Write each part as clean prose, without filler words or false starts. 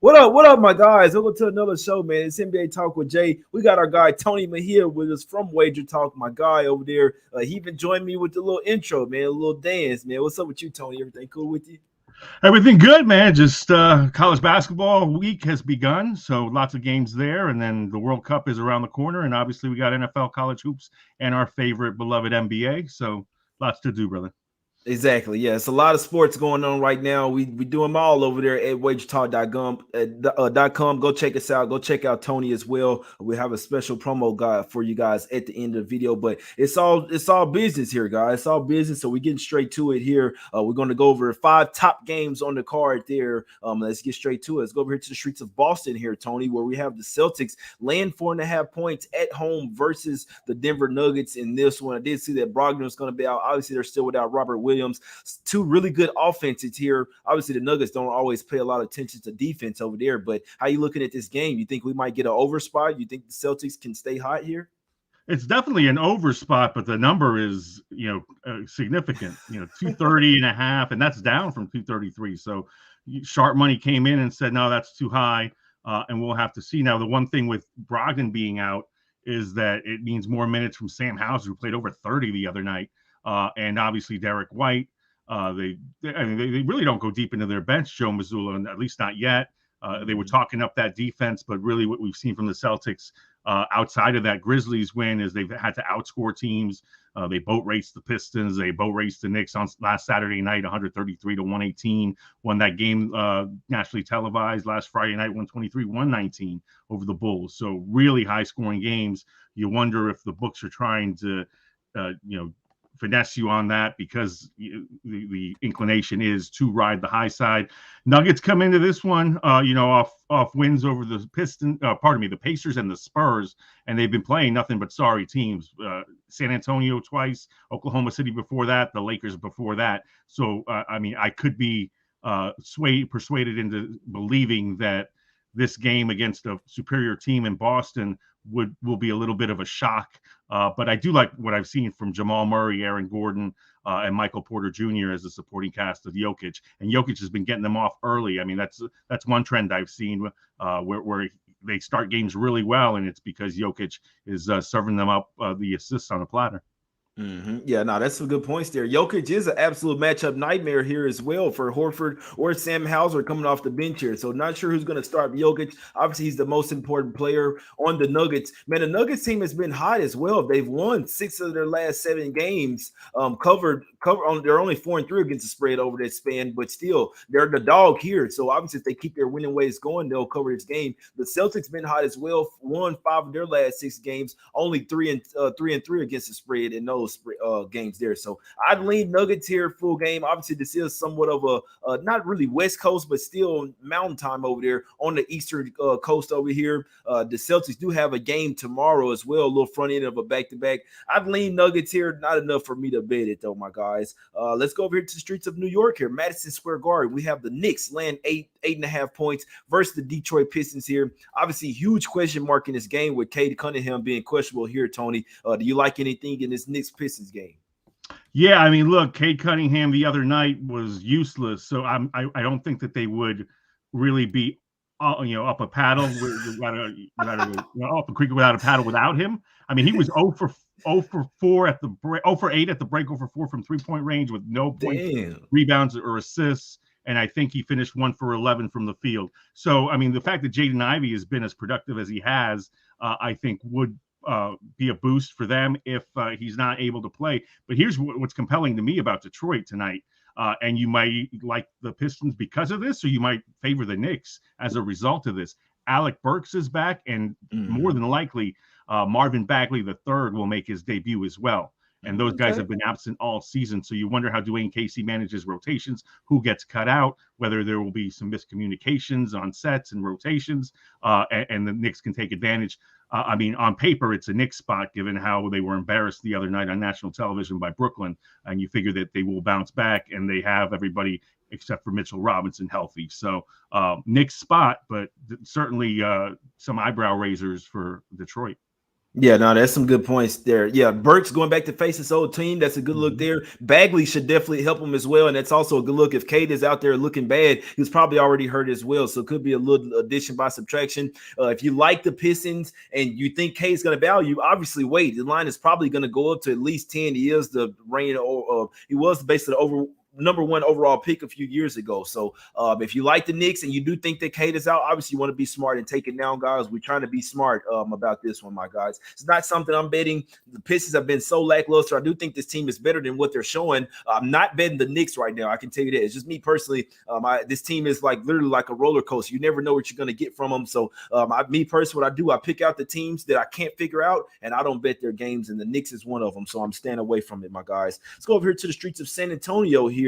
What up, my guys? Welcome to another show, man. It's NBA Talk with Jay. We got our guy Tony Mejia with us from Wager Talk. My guy over there, he even joined me with the little intro, man, a little dance, man. What's up with you, Tony? Everything cool with you? Everything good, man. Just college basketball week has begun, so lots of games there, and then the World Cup is around the corner, and obviously we got NFL college hoops and our favorite beloved NBA, so lots to do, brother. Exactly. Yeah, it's a lot of sports going on right now. We do them all over there at wagertalk.com. Go check us out. Go check out Tony as well. We have a special promo guide for you guys at the end of the video. But it's all business here, guys. It's all business. So we're getting straight to it here. We're going to go over 5 top games on the card there. Let's get straight to it. Let's go over here to the streets of Boston here, Tony, where we have the Celtics laying 4.5 points at home versus the Denver Nuggets in this one. I did see that Brogdon was going to be out. Obviously, they're still without Robert Williams. Two really good offenses here. Obviously, the Nuggets don't always pay a lot of attention to defense over there, but how you looking at this game? You think we might get an over spot? You think the Celtics can stay hot here? It's definitely an over spot, but the number is, significant, 230.5, and that's down from 233. So sharp money came in and said, no, that's too high, and we'll have to see. Now, the one thing with Brogdon being out is that it means more minutes from Sam Hauser, who played over 30 the other night. And obviously Derek White. They really don't go deep into their bench, Joe Mazzulla, and at least not yet. They were talking up that defense, but really what we've seen from the Celtics outside of that Grizzlies win is they've had to outscore teams. They boat raced the Pistons. They boat raced the Knicks on last Saturday night, 133-118. Won that game nationally televised last Friday night, 123-119 over the Bulls. So really high scoring games. You wonder if the books are trying to, finesse you on that because the inclination is to ride the high side. Nuggets come into this one, off wins over the the Pacers and the Spurs, and they've been playing nothing but sorry teams. San Antonio twice, Oklahoma City before that, the Lakers before that. So, I could be persuaded into believing that this game against a superior team in Boston will be a little bit of a shock. But I do like what I've seen from Jamal Murray, Aaron Gordon, and Michael Porter Jr. as the supporting cast of Jokic. And Jokic has been getting them off early. I mean, that's one trend I've seen where they start games really well, and it's because Jokic is serving them up the assists on a platter. Mm-hmm. Yeah, no, that's some good points there. Jokic is an absolute matchup nightmare here as well for Horford or Sam Hauser coming off the bench here. So not sure who's going to start Jokic. Obviously, he's the most important player on the Nuggets. Man, the Nuggets team has been hot as well. They've won 6 of their last 7 games. Covered on. They're only 4-3 against the spread over that span, but still they're the dog here. So obviously, if they keep their winning ways going, they'll cover this game. The Celtics been hot as well. Won 5 of their last 6 games. Only 3-3 against the spread in those games there. So I'd lean Nuggets here full game. Obviously, this is somewhat of a not really West Coast, but still mountain time over there on the Eastern Coast over here. The Celtics do have a game tomorrow as well, a little front end of a back-to-back. I'd lean Nuggets here. Not enough for me to bet it, though, my guys. Let's go over here to the streets of New York here. Madison Square Garden. We have the Knicks laying 8.5 points versus the Detroit Pistons here. Obviously, huge question mark in this game with Cade Cunningham being questionable here, Tony. Do you like anything in this Knicks Pistons game? Yeah, I mean, look, Cade Cunningham the other night was useless, so I don't think that they would really be, up a paddle off the creek without a paddle without him. I mean, he was 0 for 4 at the break, 0 for 8 at the break, 0 for 4 from 3-point range with no points, rebounds, or assists. And I think he finished 1 for 11 from the field. So, I mean, the fact that Jaden Ivey has been as productive as he has, I think would be a boost for them if he's not able to play. But here's what's compelling to me about Detroit tonight. And you might like the Pistons because of this, or you might favor the Knicks as a result of this. Alec Burks is back, and more than likely, Marvin Bagley III will make his debut as well. And those guys have been absent all season. So you wonder how Dwayne Casey manages rotations, who gets cut out, whether there will be some miscommunications on sets and rotations, and the Knicks can take advantage. I mean, on paper, it's a Knicks spot, given how they were embarrassed the other night on national television by Brooklyn. And you figure that they will bounce back, and they have everybody except for Mitchell Robinson healthy. So Knicks spot, but certainly some eyebrow raisers for Detroit. Yeah, no, that's some good points there. Yeah, Burks going back to face his old team. That's a good look Mhm. there. Bagley should definitely help him as well. And that's also a good look. If Cade is out there looking bad, he's probably already hurt as well. So it could be a little addition by subtraction. If you like the Pistons and you think Cade's going to value, obviously wait. The line is probably going to go up to at least 10. He is the reign of, he was basically the number one overall pick a few years ago. So if you like the Knicks and you do think that Cade is out, obviously you want to be smart and take it down, guys. We're trying to be smart about this one, my guys. It's not something I'm betting. The Pistons have been so lackluster. I do think this team is better than what they're showing. I'm not betting the Knicks right now. I can tell you that. It's just me personally. This team is like literally like a roller coaster. You never know what you're going to get from them. So me personally, what I do, I pick out the teams that I can't figure out, and I don't bet their games, and the Knicks is one of them. So I'm staying away from it, my guys. Let's go over here to the streets of San Antonio here,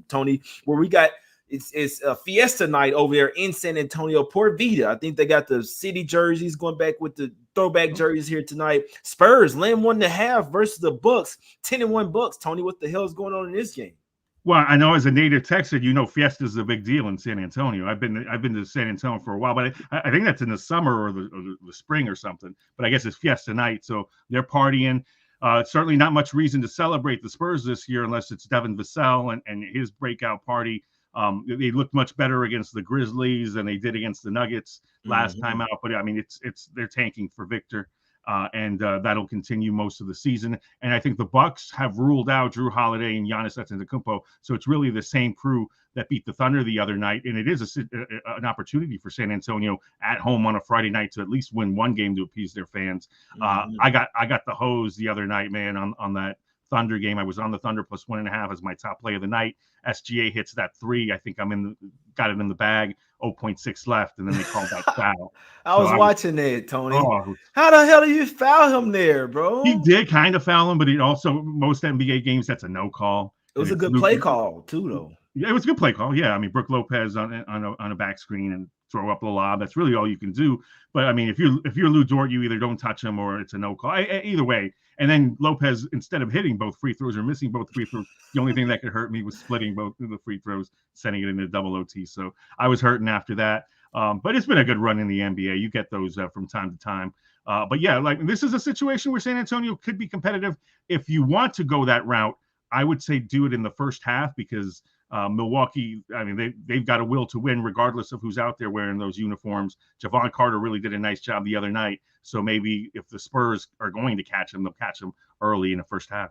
Tony, where we got it's a fiesta night over there in San Antonio. Port Vita. I think they got the city jerseys going back with the throwback jerseys here tonight. Spurs laying 1.5 versus the Bucks. 10-1 Bucks. Tony, what the hell is going on in this game? Well, I know as a native Texan, Fiesta is a big deal in San Antonio. I've been to San Antonio for a while, but I think that's in the summer or the spring or something. But I guess it's Fiesta night, so they're partying. Certainly not much reason to celebrate the Spurs this year unless it's Devin Vassell and his breakout party. They looked much better against the Grizzlies than they did against the Nuggets last time out. But I mean, they're tanking for Victor, and that'll continue most of the season. And I think the Bucks have ruled out Drew Holiday and Giannis Antetokounmpo, so it's really the same crew that beat the Thunder the other night, and it is an opportunity for San Antonio at home on a Friday night to at least win one game to appease their fans. I got the hose the other night, man, on that Thunder game. I was on the Thunder plus 1.5 as my top play of the night. SGA hits that 3. I think got it in the bag. 0.6 left, and then they called that foul. I was watching that, Tony. Oh, how the hell do you foul him there, bro? He did kind of foul him, but it also most NBA games that's a no call. It was a good play call too, though. Yeah, it was a good play call. Yeah, I mean, Brook Lopez on a back screen and throw up the lob. That's really all you can do. But I mean, if you're Lou Dort, you either don't touch him or it's a no call. Either way. And then Lopez, instead of hitting both free throws or missing both free throws, the only thing that could hurt me was splitting both of the free throws, sending it into double OT. So I was hurting after that. But it's been a good run in the NBA. You get those from time to time. But yeah, like this is a situation where San Antonio could be competitive. If you want to go that route, I would say do it in the first half because Milwaukee, I mean, they've got a will to win regardless of who's out there wearing those uniforms. Javon Carter really did a nice job the other night. So maybe if the Spurs are going to catch him, they'll catch him early in the first half.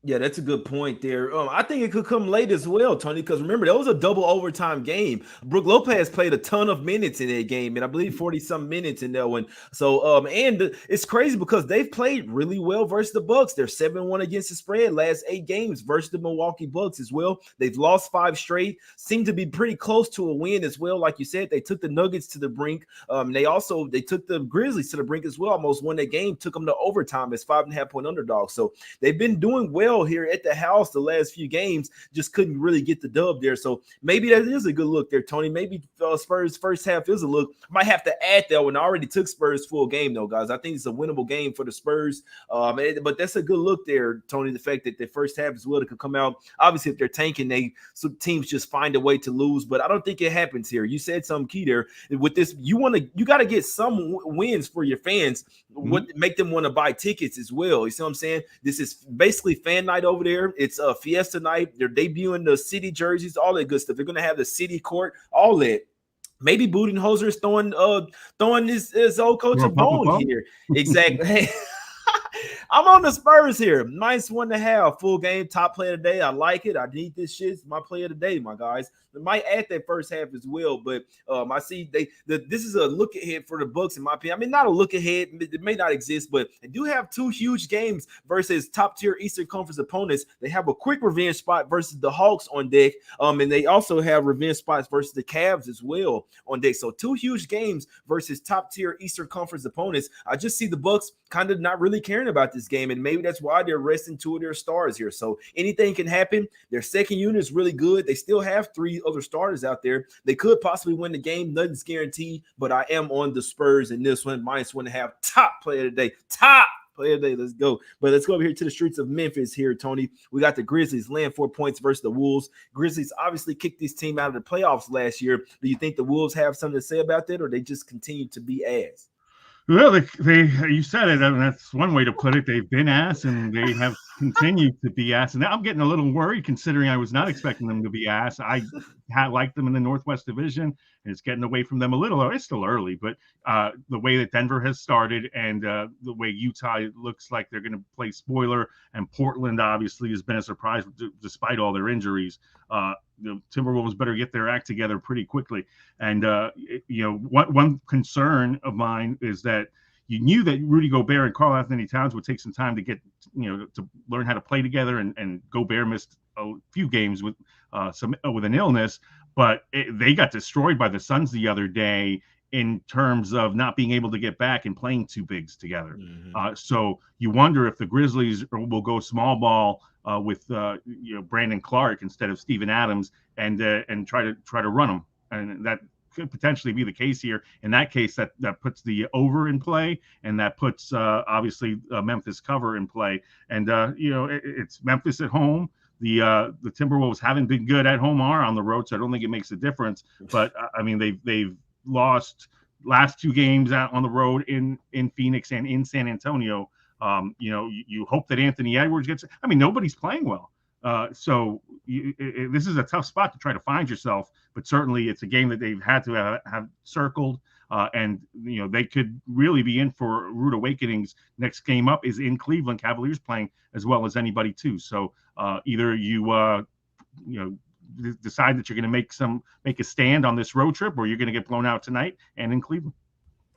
Yeah, that's a good point there. I think it could come late as well, Tony, because remember, that was a double overtime game. Brook Lopez played a ton of minutes in that game, and I believe 40-some minutes in that one. So, it's crazy because they've played really well versus the Bucks. They're 7-1 against the spread last 8 games versus the Milwaukee Bucks as well. They've lost 5 straight, seem to be pretty close to a win as well. Like you said, they took the Nuggets to the brink. They took the Grizzlies to the brink as well, almost won that game, took them to overtime as 5.5-point underdogs. So they've been doing well here at the house the last few games, just couldn't really get the dub there. So maybe that is a good look there, Tony. Maybe Spurs first half is a look. Might have to add that one. I already took Spurs full game though, guys. I think it's a winnable game for the Spurs. But that's a good look there, Tony. The fact that the first half as well could come out. Obviously, if they're tanking, some teams just find a way to lose. But I don't think it happens here. You said something key there. With this, you got to get some wins for your fans. Make them want to buy tickets as well. You see what I'm saying? This is basically fan night over there. It's a fiesta night. They're debuting the city jerseys, all that good stuff. They're gonna have the city court, all that. Maybe Budenholzer is throwing his old coach a bone here. Exactly. I'm on the Spurs here. -1.5 full game, top play of the day. I like it. I need this shit. It's my play of the day, my guys. They might add that first half as well, but I see this is a look ahead for the Bucks in my opinion. I mean, not a look ahead. It may not exist, but they do have 2 huge games versus top tier Eastern Conference opponents. They have a quick revenge spot versus the Hawks on deck, and they also have revenge spots versus the Cavs as well on deck. So 2 huge games versus top tier Eastern Conference opponents. I just see the Bucks kind of not really caring about this game, and maybe that's why they're resting 2 of their stars here. So anything can happen. Their second unit is really good. They still have 3 other starters out there. They could possibly win the game. Nothing's guaranteed, but I am on the Spurs in this one. -1.5. Top play of the day. Top play of the day. Let's go. But let's go over here to the streets of Memphis here, Tony. We got the Grizzlies laying 4 points versus the Wolves. Grizzlies obviously kicked this team out of the playoffs last year. Do you think the Wolves have something to say about that, or they just continue to be ass? Well, you said it. I mean, that's one way to put it. They've been ass, and they have continued to be ass. And now I'm getting a little worried, considering I was not expecting them to be ass. I had liked them in the Northwest Division, and it's getting away from them a little. It's still early, but the way that Denver has started, and the way Utah looks like they're going to play spoiler, and Portland obviously has been a surprise despite all their injuries. The Timberwolves better get their act together pretty quickly. And one concern of mine is that you knew that Rudy Gobert and Karl Anthony Towns would take some time to get, to learn how to play together. And Gobert missed a few games with an illness, but they got destroyed by the Suns the other day in terms of not being able to get back and playing two bigs together. Mm-hmm. So you wonder if the Grizzlies will go small ball with Brandon Clark instead of Steven Adams and try to run them, and that could potentially be the case here. In that case, that puts the over in play, and that puts obviously Memphis cover in play. And it's Memphis at home. The Timberwolves haven't been good at home or on the road, so I don't think it makes a difference. But I mean, they've lost last two games out on the road in Phoenix and in San Antonio. You hope that Anthony Edwards gets. I mean, nobody's playing well, so this is a tough spot to try to find yourself. But certainly, it's a game that they've had to have circled, and they could really be in for rude awakenings. Next game up is in Cleveland. Cavaliers playing as well as anybody too. So either you decide that you're going to make a stand on this road trip, or you're going to get blown out tonight and in Cleveland.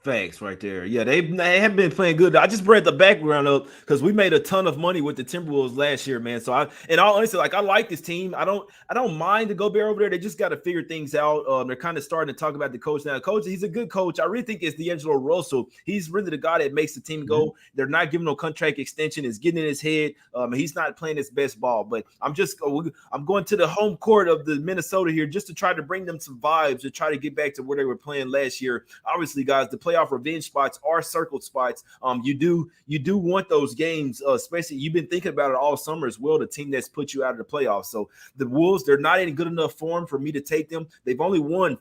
Thanks, right there. Yeah, they have been playing good. I just brought the background up because we made a ton of money with the Timberwolves last year, man. So in all honesty, I like this team. I don't mind the Gobert over there. They just got to figure things out. They're kind of starting to talk about the coach now. Coach, he's a good coach. I really think it's D'Angelo Russell. He's really the guy that makes the team go. Mm-hmm. They're not giving no contract extension. It's getting in his head. He's not playing his best ball. But I'm going to the home court of the Minnesota here just to try to bring them some vibes to try to get back to where they were playing last year. Obviously, guys, the playoff revenge spots are circled spots. You do want those games, especially you've been thinking about it all summer as well. The team that's put you out of the playoffs. So the Wolves, they're not in good enough form for me to take them. They've only won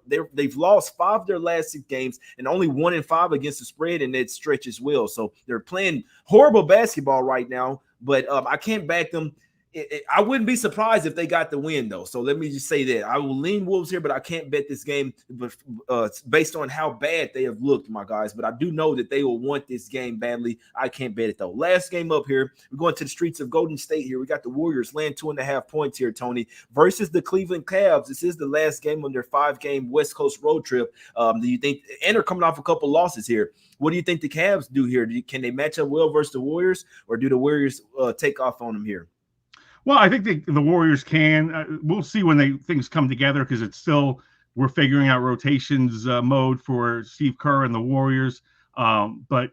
they've lost 5 of their last 6 games and only 1-5 against the spread in that stretch as well. So they're playing horrible basketball right now, but I can't back them. I wouldn't be surprised if they got the win, though. So let me just say that. I will lean Wolves here, but I can't bet this game based on how bad they have looked, my guys. But I do know that they will want this game badly. I can't bet it, though. Last game up here, we're going to the streets of Golden State here. We got the Warriors laying 2.5 points here, Tony, versus the Cleveland Cavs. This is the last game on their 5-game West Coast road trip. Do you think – and they're coming off a couple losses here. What do you think the Cavs do here? Can they match up well versus the Warriors, or do the Warriors take off on them here? Well, I think the Warriors can. We'll see when things come together, because it's still we're figuring out rotations mode for Steve Kerr and the Warriors. But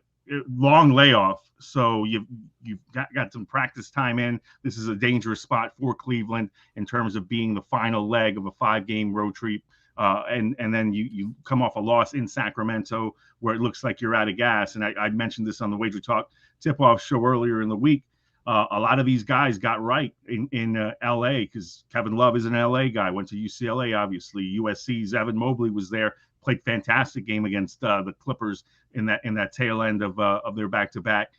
long layoff, so you've got some practice time in. This is a dangerous spot for Cleveland in terms of being the final leg of a 5-game road trip. And then you come off a loss in Sacramento where it looks like you're out of gas. And I mentioned this on the Wager Talk tip-off show earlier in the week. A lot of these guys got right in L.A. because Kevin Love is an L.A. guy, went to UCLA, obviously. USC's Evan Mobley was there, played fantastic game against the Clippers in that tail end of their back-to-back.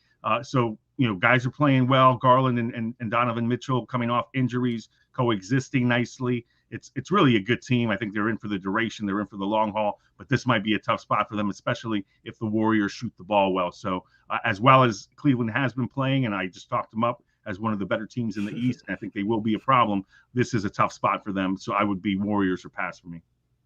So, guys are playing well. Garland and Donovan Mitchell coming off injuries, coexisting nicely. It's really a good team. I think they're in for the duration. They're in for the long haul. But this might be a tough spot for them, especially if the Warriors shoot the ball well. So as well as Cleveland has been playing, and I just talked them up as one of the better teams in the East, and I think they will be a problem. This is a tough spot for them. So I would be Warriors or pass for me.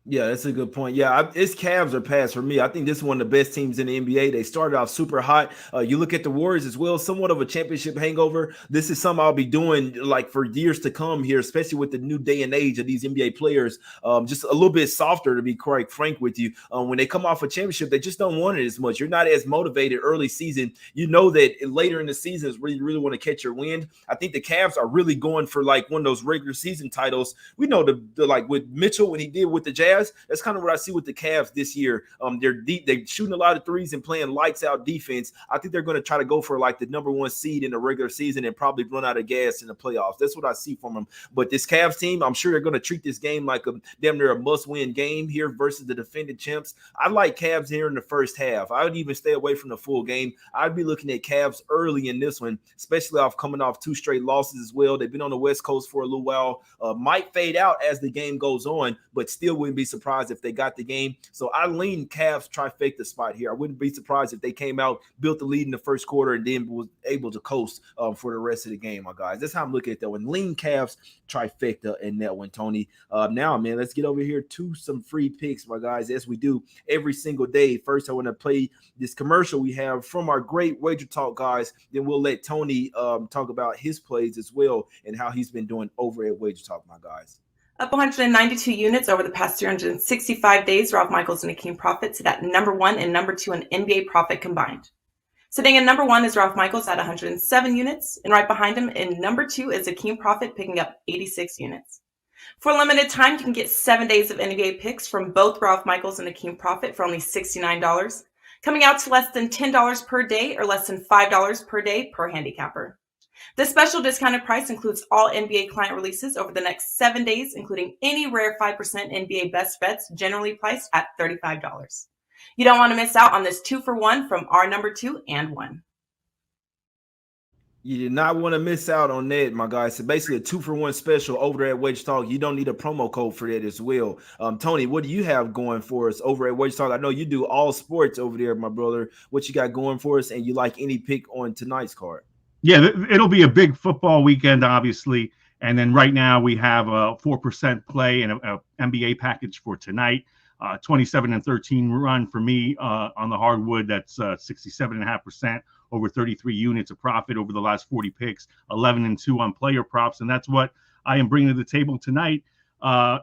Yeah, that's a good point. Yeah, it's Cavs or pass for me. I think this is one of the best teams in the NBA. They started off super hot. You look at the Warriors as well, somewhat of a championship hangover. This is something I'll be doing like for years to come here, especially with the new day and age of these NBA players. Just a little bit softer, to be quite frank with you. When they come off a championship, they just don't want it as much. You're not as motivated early season. You know that later in the season is where you really want to catch your wind. I think the Cavs are really going for like one of those regular season titles. We know the like with Mitchell when he did with the Jazz. Cavs, that's kind of what I see with the Cavs this year. They're deep, they're shooting a lot of threes and playing lights out defense. I think they're going to try to go for like the number one seed in the regular season and probably run out of gas in the playoffs. That's what I see from them. But this Cavs team, I'm sure they're going to treat this game like a damn near a must-win game here versus the defending champs. I like Cavs here in the first half. I would even stay away from the full game. I'd be looking at Cavs early in this one, especially coming off 2 straight losses as well. They've been on the West Coast for a little while. Might fade out as the game goes on, but still wouldn't be surprised if they got the game. So I lean Cavs trifecta spot here. I wouldn't be surprised if they came out, built the lead in the first quarter, and then was able to coast for the rest of the game, my guys. That's how I'm looking at that one. Lean Cavs trifecta in that one, Tony. Now, man, let's get over here to some free picks, my guys, as we do every single day. First, I want to play this commercial we have from our great Wager Talk guys. Then we'll let Tony talk about his plays as well and how he's been doing over at Wager Talk, my guys. Up 192 units over the past 365 days, Ralph Michaels and Akeem Profit sit at number 1 and number 2 in NBA profit combined. Sitting in number 1 is Ralph Michaels at 107 units, and right behind him in number 2 is Akeem Profit picking up 86 units. For a limited time, you can get 7 days of NBA picks from both Ralph Michaels and Akeem Profit for only $69, coming out to less than $10 per day or less than $5 per day per handicapper. This special discounted price includes all NBA client releases over the next 7 days, including any rare 5% NBA best bets generally priced at $35. You don't want to miss out on this 2-for-1 from our number 2 and 1. You did not want to miss out on that, my guys. So basically a 2-for-1 special over there at Wager Talk. You don't need a promo code for that as well. Tony, what do you have going for us over at Wager Talk? I know you do all sports over there, my brother. What you got going for us, and you like any pick on tonight's card? Yeah, it'll be a big football weekend, obviously. And then right now we have a 4% play and a NBA package for tonight. 27-13 run for me on the hardwood. That's 67.5% over 33 units of profit over the last 40 picks. 11-2 on player props, and that's what I am bringing to the table tonight.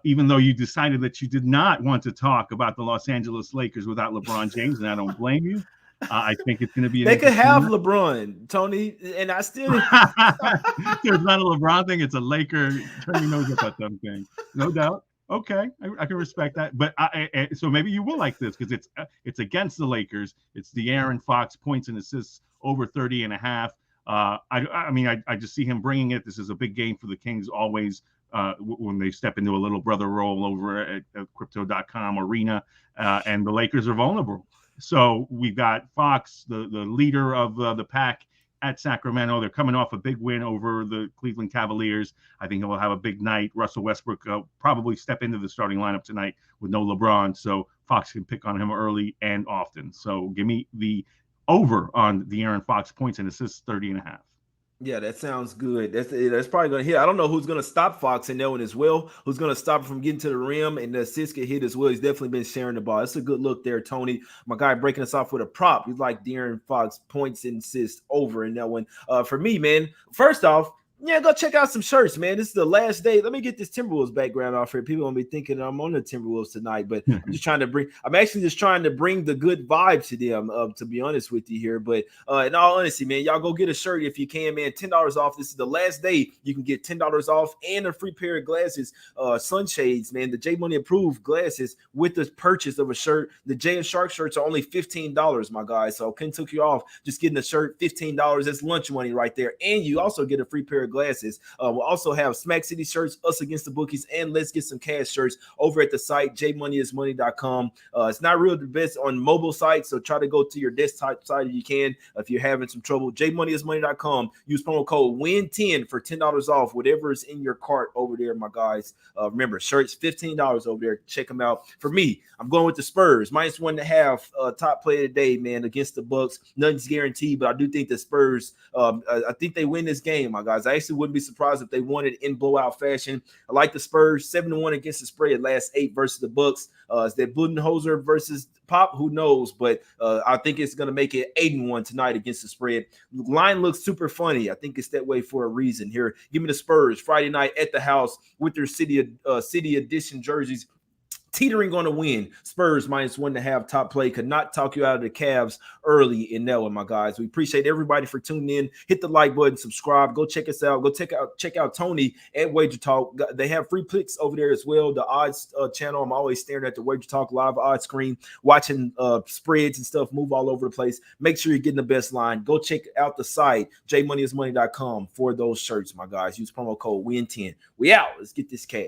Even though you decided that you did not want to talk about the Los Angeles Lakers without LeBron James, and I don't blame you. I think it's going to be. They could have LeBron, Tony, and I still. It's not a LeBron thing; it's a Laker. Turn your nose up at them thing, no doubt. Okay, I can respect that. But so maybe you will like this because it's against the Lakers. It's the Aaron Fox points and assists over 30.5. I mean, I just see him bringing it. This is a big game for the Kings always when they step into a little brother role over at Crypto.com arena, and the Lakers are vulnerable. So we've got Fox, the leader of the pack at Sacramento. They're coming off a big win over the Cleveland Cavaliers. I think he'll have a big night. Russell Westbrook probably step into the starting lineup tonight with no LeBron, so Fox can pick on him early and often. So give me the over on the Aaron Fox points and assists 30.5. Yeah, that sounds good. That's probably going to hit. I don't know who's going to stop Fox in that one as well. Who's going to stop him from getting to the rim and the assist get hit as well. He's definitely been sharing the ball. That's a good look there, Tony. My guy breaking us off with a prop. He's like De'Aaron Fox points and assists over in that one. For me, man, first off, yeah, go check out some shirts, man. This is the last day. Let me get this Timberwolves background off here. People gonna be thinking I'm on the Timberwolves tonight, but I'm actually just trying to bring the good vibe to them, to be honest with you here. But in all honesty, man, y'all go get a shirt if you can, man. $10 off. This is the last day you can get $10 off and a free pair of glasses, sunshades, man. The J Money approved glasses with the purchase of a shirt. The J and Shark shirts are only $15, my guys. So couldn't took you off just getting a shirt, $15. That's lunch money right there. And you also get a free pair of glasses. We'll also have Smack City shirts, Us Against the Bookies, and Let's Get Some Cash shirts over at the site, jmoneyismoney.com. It's not really the best on mobile sites, so try to go to your desktop site if you can. If you're having some trouble, jmoneyismoney.com. Use promo code WIN10 for $10 off whatever is in your cart over there, my guys. Remember, shirts $15 over there. Check them out. For me, I'm going with the Spurs. -1.5 top play of the day, man, against the Bucks. Nothing's guaranteed, but I do think the Spurs, I think they win this game, my guys. I actually wouldn't be surprised if they won it in blowout fashion. I like the Spurs 7-1 against the spread last 8 versus the Bucks. Is that Budenholzer versus Pop? Who knows? But I think it's going to make it 8-1 tonight against the spread. The line looks super funny. I think it's that way for a reason. Here, give me the Spurs Friday night at the house with their city edition jerseys. teetering on a win. Spurs -1.5 top play. Could not talk you out of the Cavs early in that one, my guys. We appreciate everybody for tuning in. Hit the like button, subscribe. Go check us out. Go check out Tony at Wager Talk. They have free picks over there as well. The odds channel. I'm always staring at the Wager Talk live odds screen, watching spreads and stuff move all over the place. Make sure you're getting the best line. Go check out the site, jmoneyismoney.com, for those shirts, my guys. Use promo code WIN10. We out. Let's get this cash.